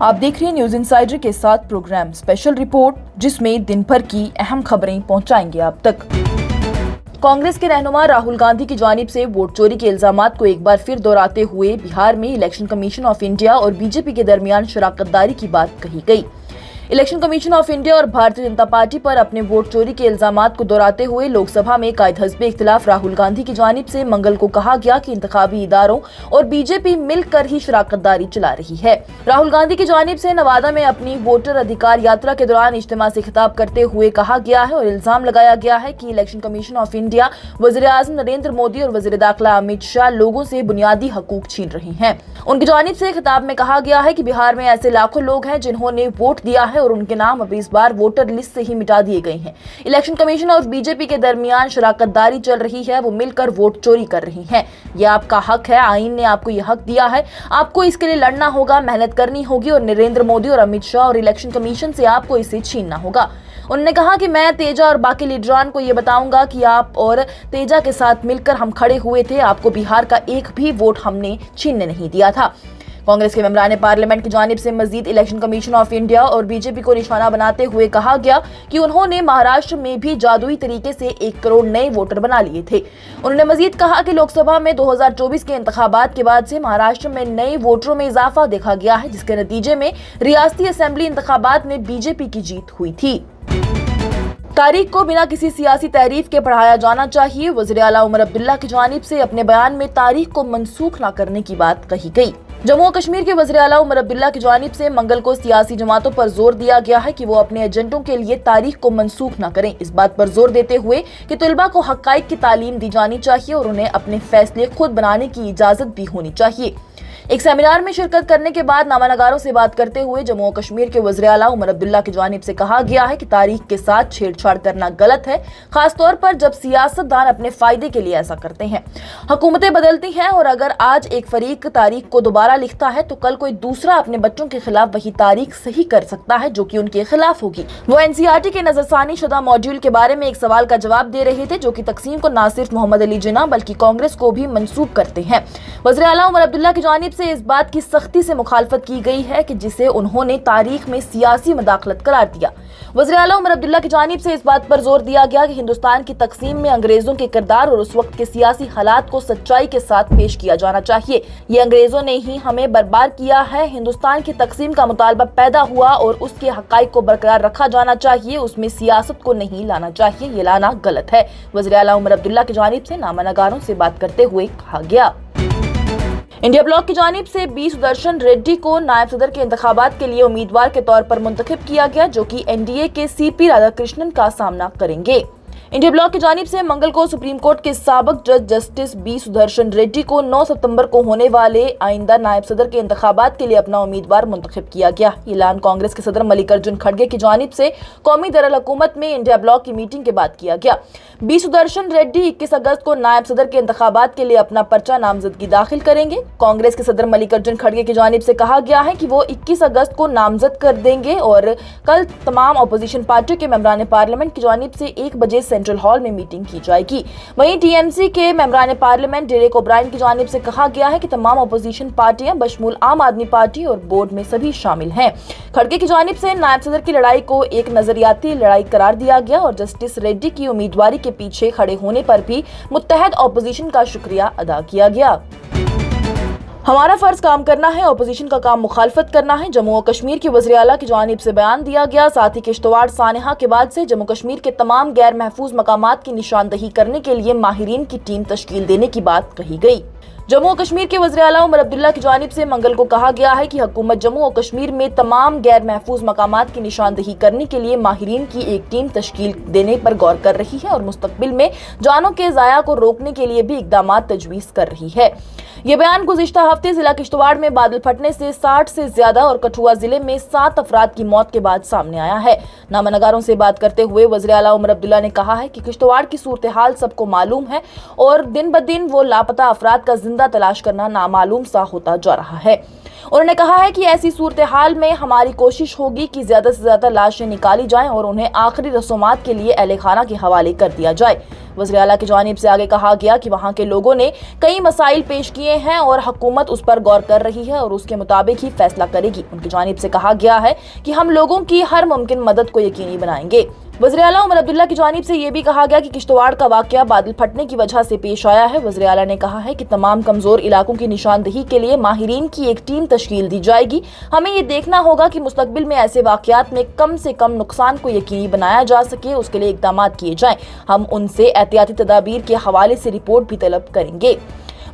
आप देख रहे हैं न्यूज इनसाइडर के साथ प्रोग्राम स्पेशल रिपोर्ट, जिसमें दिन भर की अहम खबरें पहुंचाएंगे आप तक। कांग्रेस के रहनुमा राहुल गांधी की जानिब से वोट चोरी के इल्जामात को एक बार फिर दोहराते हुए बिहार में इलेक्शन कमीशन ऑफ इंडिया और बीजेपी के दरमियान शराकतदारी की बात कही गई। इलेक्शन कमीशन ऑफ इंडिया और भारतीय जनता पार्टी पर अपने वोट चोरी के इल्जामात को दोहराते हुए लोकसभा में कायद हस्बे इख्तिलाफ राहुल गांधी की जानिब से मंगल को कहा गया कि इंतखाबी इदारों और बीजेपी मिलकर ही शराकतदारी चला रही है। राहुल गांधी की जानिब से नवादा में अपनी वोटर अधिकार यात्रा के दौरान इज्तिमा से खिताब करते हुए कहा गया है और इल्जाम लगाया गया है कि इलेक्शन कमीशन ऑफ इंडिया, वज़ीर-ए-आज़म नरेंद्र मोदी और वज़ीर दाखिला अमित शाह लोगों से बुनियादी हकूक छीन रही हैं। उनकी जानिब से खिताब में कहा गया है कि बिहार में ऐसे लाखों लोग हैं जिन्होंने वोट दिया है और उनके नाम अब इस बार वोटर लिस्ट से ही मिटा दिए गए हैं। इलेक्शन कमीशन और बीजेपी के दरमियान शराकतदारी चल रही है, वो मिलकर वोट चोरी कर रही हैं। ये आपका हक है, आईन ने आपको ये हक दिया है, आपको इसके लिए लड़ना होगा, मेहनत करनी होगी और नरेंद्र मोदी और अमित शाह और इलेक्शन कमीशन से आपको इसे छीनना होगा। उन्होंने कहा कि मैं तेजा और बाकी लीडरान को ये बताऊंगा कि आप और तेजा के साथ मिलकर हम खड़े हुए थे, आपको बिहार का एक भी वोट हमने छीनने नहीं दिया था। कांग्रेस के मेंबरान पार्लियामेंट की जानिब से मजीद इलेक्शन कमीशन ऑफ इंडिया और बीजेपी को निशाना बनाते हुए कहा गया कि उन्होंने महाराष्ट्र में भी जादुई तरीके से 1 करोड़ नए वोटर बना लिए थे। उन्होंने मजीद कहा कि लोकसभा में 2024 के इंतखाबात के बाद से महाराष्ट्र में नए वोटरों में इजाफा देखा गया है, जिसके नतीजे में रियासती असेंबली इंतखाबात में बीजेपी की जीत हुई थी। तारीख को बिना किसी सियासी तहरीफ के पढ़ाया जाना चाहिए। वज़ीर आला उमर अब्दुल्ला की जानिब से अपने बयान में तारीख को मनसूख न करने की बात कही गई। जम्मू और कश्मीर के वज़ीर आला उमर अब्दुल्ला की जानिब से मंगल को सियासी जमातों पर जोर दिया गया है कि वो अपने एजेंडों के लिए तारीख को मनसूख न करें। इस बात पर जोर देते हुए कि तलबा को हक़ाइक़ की तालीम दी जानी चाहिए और उन्हें अपने फैसले खुद बनाने की इजाजत भी होनी चाहिए। एक सेमिनार में शिरकत करने के बाद नामानगारों से बात करते हुए जम्मू और कश्मीर के वज़ीर आला उमर अब्दुल्ला की जानिब से कहा गया है कि तारीख के साथ छेड़छाड़ करना गलत है, खासतौर पर जब सियासतदान अपने फायदे के लिए ऐसा करते हैं। हुकूमतें बदलती हैं और अगर आज एक फरीक तारीख को दोबारा लिखता है तो कल कोई दूसरा अपने बच्चों के खिलाफ वही तारीख सही कर सकता है जो कि उनके खिलाफ होगी। वो एनसीईआरटी के नजरसानी शुदा मॉड्यूल के बारे में एक सवाल का जवाब दे रहे थे, जो कि तकसीम को न सिर्फ मोहम्मद अली जिन्ना बल्कि कांग्रेस को भी मंसूब करते हैं। वज़ीर आला उमर अब्दुल्ला की जानिब से इस बात की सख्ती से मुखालफत की गई है कि जिसे उन्होंने तारीख में सियासी मदाखलत करार दिया। वज़ीर आला उमर अब्दुल्ला की जानिब से इस बात पर जोर दिया गया कि हिंदुस्तान की तकसीम में अंग्रेजों के किरदार और उस वक्त के सियासी हालात को सच्चाई के साथ पेश किया जाना चाहिए। ये अंग्रेजों ने ही हमें बर्बाद किया है। हिंदुस्तान की तकसीम का मुतालबा पैदा हुआ और उसके हक़ाइक़ को बरकरार रखा जाना चाहिए, उसमें सियासत को नहीं लाना चाहिए, ये लाना गलत है। वज़ीर आला उमर अब्दुल्ला की जानिब से नामानगारों से बात करते हुए कहा गया। इंडिया ब्लॉक की जानिब से बी सुदर्शन रेड्डी को नायब सदर के इंतखाबात के लिए उम्मीदवार के तौर पर मुंतखब किया गया, जो कि एनडीए के सीपी राधाकृष्णन का सामना करेंगे। इंडिया ब्लॉक की जानिब से मंगल को सुप्रीम कोर्ट के साबिक जज जस्टिस बी सुदर्शन रेड्डी को 9 सितंबर को होने वाले आइंदा नायब सदर के इंतखाबात के लिए अपना उम्मीदवार मुंतखब किया गया। ऐलान कांग्रेस के सदर मल्लिकार्जुन खड़गे की जानिब से कौमी दरअल हुकूमत में इंडिया ब्लॉक की मीटिंग के बाद किया गया। बी सुदर्शन रेड्डी 21 अगस्त को नायब सदर के इंतखाबात के लिए अपना पर्चा नामजदगी दाखिल करेंगे। कांग्रेस के सदर मल्लिकार्जुन खड़गे की जानिब से कहा गया है कि वो 21 अगस्त को नामजद कर देंगे और कल तमाम अपोजिशन पार्टियों के मेंबरान पार्लियामेंट की जानिब से 1 बजे सेंट्रल हॉल में मीटिंग की जाएगी। वहीं टीएमसी के मेंबरान पार्लियामेंट डेरेक ओब्रायन की जानिब से कहा गया है कि तमाम अपोजिशन पार्टियां बशमूल आम आदमी पार्टी और बोर्ड में सभी शामिल हैं। खड़गे की जानिब से नायब सदर की लड़ाई को एक नजरियाती लड़ाई करार दिया गया और जस्टिस रेड्डी की उम्मीदवारी के पीछे खड़े होने पर भी मुत्तहद अपोजिशन का शुक्रिया अदा किया गया। हमारा फर्ज काम करना है, अपोजिशन का काम मुखालफत करना है। जम्मू और कश्मीर के वज़ीर आला की जानिब से बयान दिया गया। साथ ही किश्तवाड़ सानेहा के बाद से जम्मू कश्मीर के तमाम गैर महफूज मकामात की निशानदही करने के लिए माहिरीन की टीम तश्कील देने की बात कही गई। जम्मू और कश्मीर के वज़ीर आला उमर अब्दुल्ला की जानिब से मंगल को कहा गया है कि हुकूमत जम्मू और कश्मीर में तमाम गैर महफूज मकामात की निशानदही करने के लिए माहिरीन की एक टीम तश्कील देने पर गौर कर रही है और मुस्तकबिल में जानों के ज़ाया को रोकने के लिए भी इक़दाम तजवीज़ कर रही है। ये बयान गुज़िश्ता हफ्ते जिला किश्तवाड़ में बादल फटने से 60 से ज्यादा और कठुआ जिले में 7 अफराद की मौत के बाद सामने आया है। नामानगारों से बात करते हुए वज़ीर आला उमर अब्दुल्ला ने कहा है कि किश्तवाड़ की सूरत हाल सबको मालूम है और दिन ब दिन वो लापता अफराद का जिंदा तलाश करना नामालूम सा होता जा रहा है। उन्होंने कहा है कि ऐसी सूरत हाल में हमारी कोशिश होगी कि ज्यादा से ज्यादा लाशें निकाली जाएं और उन्हें आखिरी रसूमात के लिए अहले खाना के हवाले कर दिया जाए। वज़ीर आला की जानिब से आगे कहा गया कि वहाँ के लोगों ने कई मसाइल पेश किए हैं और हुकूमत उस पर गौर कर रही है और उसके मुताबिक ही फैसला करेगी। उनकी जानिब से कहा गया है कि हम लोगों की हर मुमकिन मदद को यकीनी बनाएंगे। वज़ीर आला उमर अब्दुल्ला की जानिब से ये भी कहा गया कि किश्तवाड़ का वाक़या बादल फटने की वजह से पेश आया है। वज़ीर आला ने कहा है कि तमाम कमज़ोर इलाकों की निशानदही के लिए माहिरीन की एक टीम तश्कील दी जाएगी। हमें ये देखना होगा कि मुस्तक़बिल में ऐसे वाक़यात में कम से कम नुकसान को यकीनी बनाया जा सके, उसके लिए इक़दाम किए जाएँ। हम उनसे एहतियाती तदाबीर के हवाले से रिपोर्ट भी तलब करेंगे।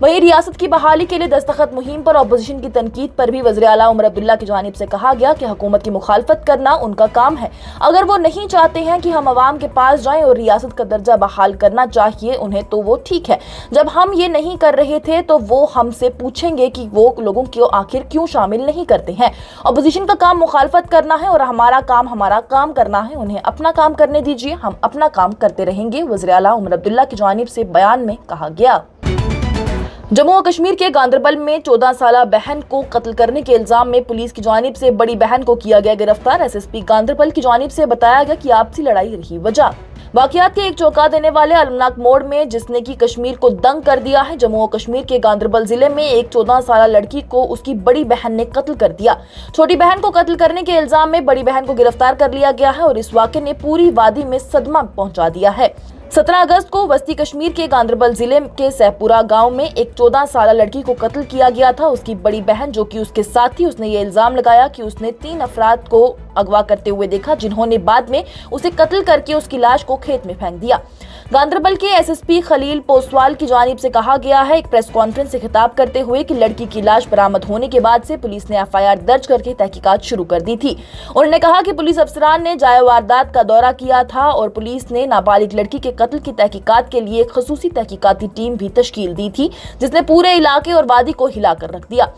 वहीं रियासत की बहाली के लिए दस्तखत मुहिम पर अपोजिशन की तनकीद पर भी वज़ीर आला उमर अब्दुल्ला की जानिब से कहा गया कि हुकूमत की मुखालफत करना उनका काम है। अगर वो नहीं चाहते हैं कि हम आवाम के पास जाएं और रियासत का दर्जा बहाल करना चाहिए उन्हें, तो वो ठीक है। जब हम ये नहीं कर रहे थे तो वो हमसे पूछेंगे कि वो लोगों को आखिर क्यों शामिल नहीं करते हैं। अपोजिशन का काम मुखालफत करना है और हमारा काम करना है। उन्हें अपना काम करने दीजिए, हम अपना काम करते रहेंगे, वज़ीर आला उमर अब्दुल्ला की जानिब से बयान में कहा गया। जम्मू और कश्मीर के गांदरबल में 14 साला बहन को कत्ल करने के इल्जाम में पुलिस की जानिब से बड़ी बहन को किया गया गिरफ्तार। एसएसपी गांदरबल की जानिब से बताया गया कि आपसी लड़ाई रही वजह। वाकयात के एक चौंका देने वाले अलमनाक मोड़ में जिसने की कश्मीर को दंग कर दिया है। जम्मू और कश्मीर के गांदरबल जिले में एक 14 साला लड़की को उसकी बड़ी बहन ने कत्ल कर दिया। छोटी बहन को कत्ल करने के इल्जाम में बड़ी बहन को गिरफ्तार कर लिया गया है और इस वाक़े ने पूरी वादी में सदमा पहुंचा दिया है। 17 अगस्त को वस्ती कश्मीर के गांदरबल जिले के सहपुरा गांव में एक 14 साला लड़की को कत्ल किया गया था। उसकी बड़ी बहन जो कि उसके साथ थी, उसने ये इल्जाम लगाया कि उसने 3 अफराद को अगवा करते हुए देखा, जिन्होंने बाद में उसे कत्ल करके उसकी लाश को खेत में फेंक दिया। गांदरबल के एसएसपी खलील पोसवाल की जानिब से कहा गया है एक प्रेस कॉन्फ्रेंस से खिताब करते हुए कि लड़की की लाश बरामद होने के बाद से पुलिस ने एफआईआर दर्ज करके तहकीकात शुरू कर दी थी। उन्होंने कहा कि पुलिस अफसरान ने जाए वारदात का दौरा किया था और पुलिस ने नाबालिग लड़की के कत्ल की तहकीकात के लिए खसूसी तहकीकाती टीम भी तश्कील दी थी, जिसने पूरे इलाके और वादी को हिलाकर रख दिया।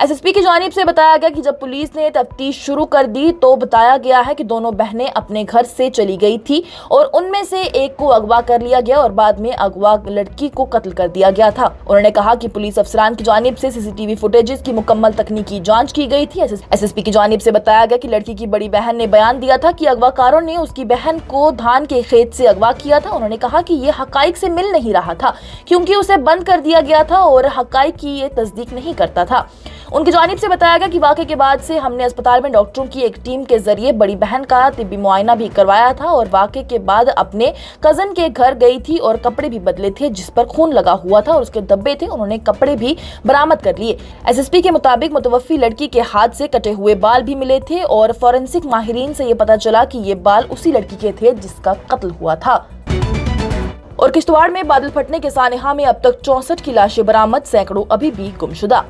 एसएसपी की जानिब से बताया गया कि जब पुलिस ने तफ्तीश शुरू कर दी तो बताया गया है कि दोनों बहनें अपने घर से चली गई थी और उनमें से एक को अगवा कर लिया गया और बाद में अगवा लड़की को कत्ल कर दिया गया था। उन्होंने कहा कि पुलिस अफसरान की जानिब से सीसीटीवी फुटेजेस की मुकम्मल तकनीकी जांच की गई थी। एसएसपी की जानिब से बताया गया कि लड़की की बड़ी बहन ने बयान दिया था कि अगवाकारों ने उसकी बहन को धान के खेत से अगवा किया था। उन्होंने कहा कि ये हकाइक से मिल नहीं रहा था क्योंकि उसे बंद कर दिया गया था और हकाइक की ये तस्दीक नहीं करता था। उनकी जानिब से बताया गया कि वाक़े के बाद से हमने अस्पताल में डॉक्टरों की एक टीम के जरिए बड़ी बहन का तिब्बी मुआयना भी करवाया था और वाक़े के बाद अपने कज़न के घर गई थी और कपड़े भी बदले थे जिस पर खून लगा हुआ था और उसके धब्बे थे। उन्होंने कपड़े भी बरामद कर लिए। एसएसपी के मुताबिक मुतवफ़्फ़ी लड़की के हाथ से कटे हुए बाल भी मिले थे और फॉरेंसिक माहिरीन से ये पता चला कि ये बाल उसी लड़की के थे जिसका कत्ल हुआ था। और किश्तवाड़ में बादल फटने के सानिहा में अब तक 64 की लाशें बरामद, सैकड़ों अभी भी गुमशुदा।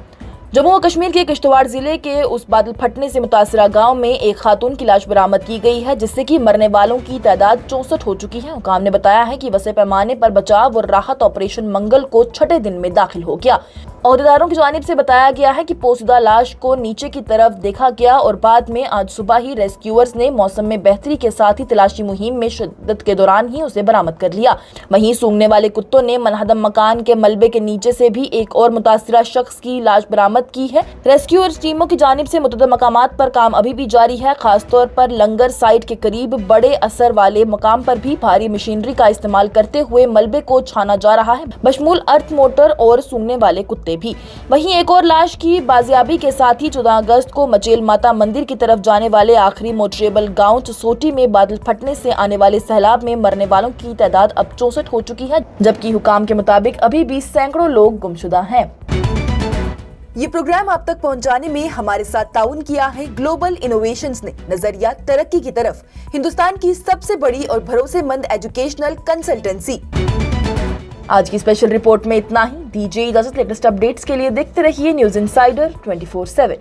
जम्मू और कश्मीर के किश्तवाड़ जिले के उस बादल फटने से मुतासरा गांव में एक खातून की लाश बरामद की गई है जिससे कि मरने वालों की तादाद 64 हो चुकी है। हुकाम ने बताया है कि वसे पैमाने पर बचाव और राहत ऑपरेशन मंगल को 6ठे दिन में दाखिल हो गया। अहदेदारों की जानिब से बताया गया है कि पोशीदा लाश को नीचे की तरफ देखा गया और बाद में आज सुबह ही रेस्क्यूअर्स ने मौसम में बेहतरी के साथ ही तलाशी मुहिम में शिद्दत के दौरान ही उसे बरामद कर लिया। वहीं सूंघने वाले कुत्तों ने मनहदम मकान के मलबे के नीचे से भी एक और मुतासिरा शख्स की लाश बरामद की है। रेस्क्यूअर्स टीमों की जानिब से मुतअद्दिद मकामात पर काम अभी भी जारी है। खासतौर पर लंगर साइट के करीब बड़े असर वाले मकाम पर भी भारी मशीनरी का इस्तेमाल करते हुए मलबे को छाना जा रहा है, बशमूल अर्थ मोटर और सूंघने वाले कुत्ते भी। वहीं एक और लाश की बाजियाबी के साथ ही 14 अगस्त को मचेल माता मंदिर की तरफ जाने वाले आखिरी मोटरेबल गांव चसोटी में बादल फटने से आने वाले सैलाब में मरने वालों की तादाद अब 64 हो चुकी है, जबकि हुकाम के मुताबिक अभी भी सैकड़ों लोग गुमशुदा हैं। ये प्रोग्राम आप तक पहुंचाने में हमारे साथ ताउन किया है ग्लोबल इनोवेशंस ने। नजरिया तरक्की की तरफ, हिंदुस्तान की सबसे बड़ी और भरोसेमंद एजुकेशनल कंसल्टेंसी। आज की स्पेशल रिपोर्ट में इतना ही। दीजिए इजाजत। लेटेस्ट अपडेट्स के लिए देखते रहिए न्यूज़ इनसाइडर 24/7।